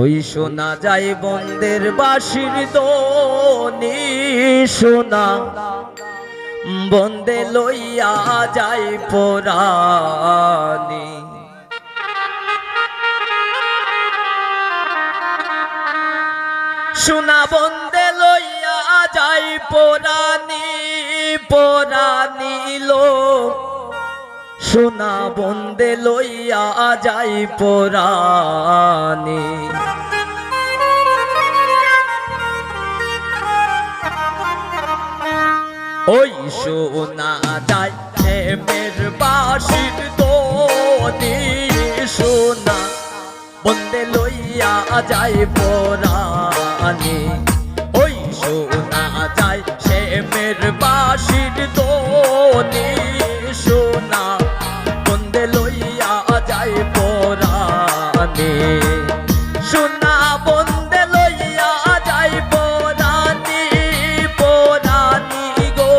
ওই শোনা যায় বন্দের বাঁশির ধ্বনি, শোনা বন্দে লইয়া যায় পরাণী। শোনা বন্দে লইয়া যায় পরাণী, পরাণী লোক শোনা বন্দে লইয়া যায় পরাণী। ওই শোনা যায় প্রেমের বাঁশির ধ্বনি, শোনা বন্দে লইয়া যায় পরাণী। ওই শোনা যায় প্রেমের বাঁশির ধ্বনি, শোনা বন্দে লইয়া যায় পরাণী। শোনা বন্দে লইয়া যায় পরাণী, পরাণী গো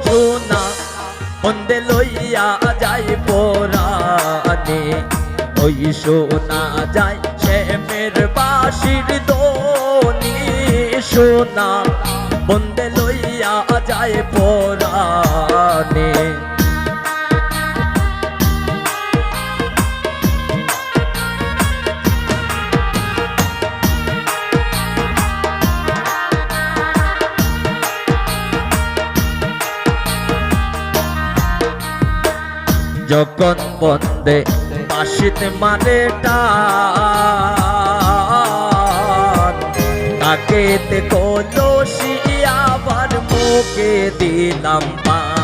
শোনা বন্দে লইয়া যায় পরাণী। ওই শোনা যায় শ্যামের বাঁশির ধ্বনি, শোনা বন্দে লইয়া যায় পরাণী। যখন বন্দে বাঁশিতে মারে টান, তাকে তে কলসি আবার মুখে দিলাম পান।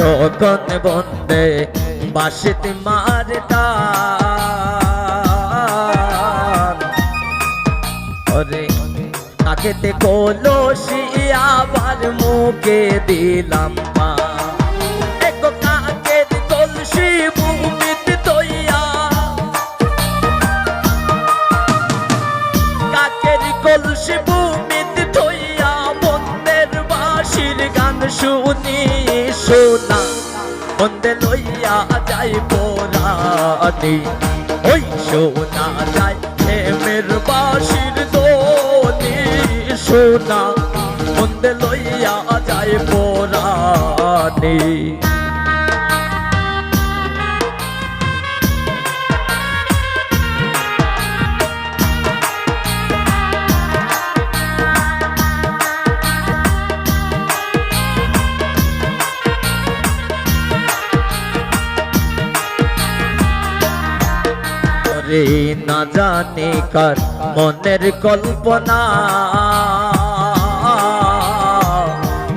যখন বন্দে বাঁশিতে মারে টান, তাকেতে কলসি আবার মুখে দিলাম পান। এক কাকের কলসি ভূমিতে তৈয়া, কাকের কলসি ভূমিতে তৈয়া বন্দের বাঁশির গান শুনি, শোনা বন্দে লইয়া যায় পরাণী। ওই শোনা যায় প্রেমের বাঁশির ধ্বনি, শোনা বন্দে লইয়া যায় পরাণী। না জানে কার মনের কল্পনা,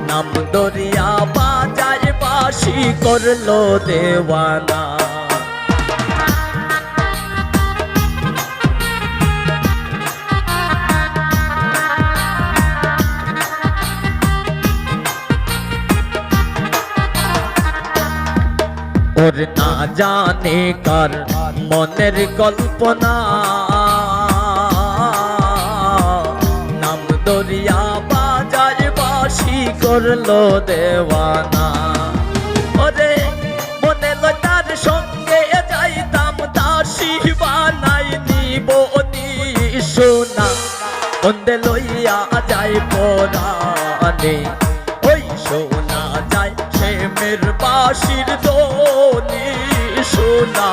নাম দরিয়া বাজায় বাঁশি করলো দেওয়ানা। ওর না জানে কার মনের কল্পনা, নাম দরিয়া বাজায় বাঁশি করলো দেওয়ানা। ওরে মনে লতার সঙ্গে যাইতাম দাসী বানাই নিব নি, শোনা বন্দে লইয়া যায় পরাণী। ওই শোনা যায় শ্যামের বাঁশির ধ্বনি, শোনা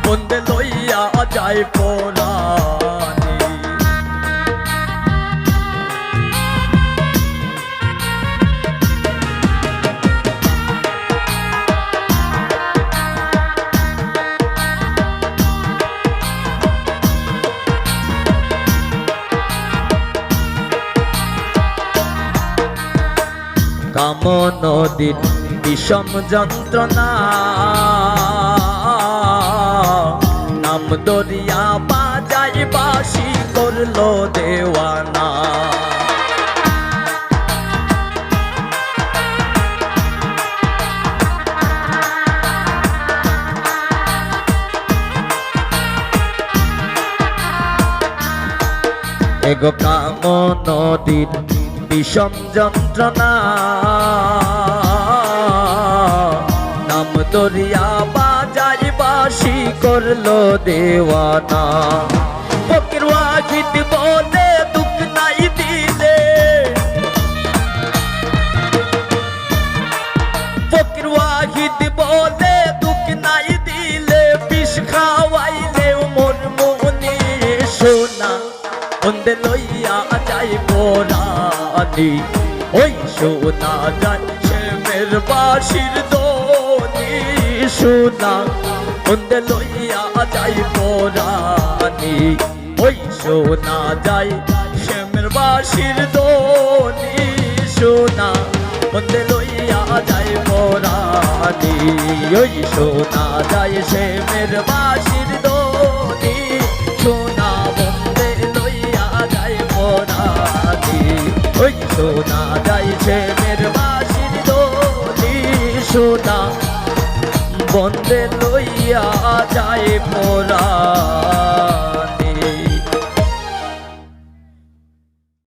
বন্দে লইয়া যায় পরাণী। কাম নদীর বিষম যন্ত্রণা, নাম দরিয়া বাজায় বাঁশি করলো দেওয়ানা। এগো কাম নদীর বিষম যন্ত্রণা নাম দরিয়া বাজাই বাসি করলো দেওয়ানা ফকির ওয়াহিদ বলে দুঃখ নাই দিলে ফকির ওয়াহিদ বলে দুঃখ নাই দিলে বিষ খাওয়াইলে মোর মনে সোনা বন্দে লইয়া যাই পোরানি ওই সোনা যাই শ্যামের বাসির দোনি সোনা বন্দে লইয়া যাই পোরানি ওই সোনা যাই শ্যামের বাসির দোনি সোনা বন্দে লইয়া যাই পোরানি ওই সোনা যাই শ্যামের বাসির দোনি সোনা বন্দে লইয়া যাই পোরানি ওই সোনা যাই শ্যামের বাসির দোনি সোনা বন্দে লইয়া যাই পোরানি।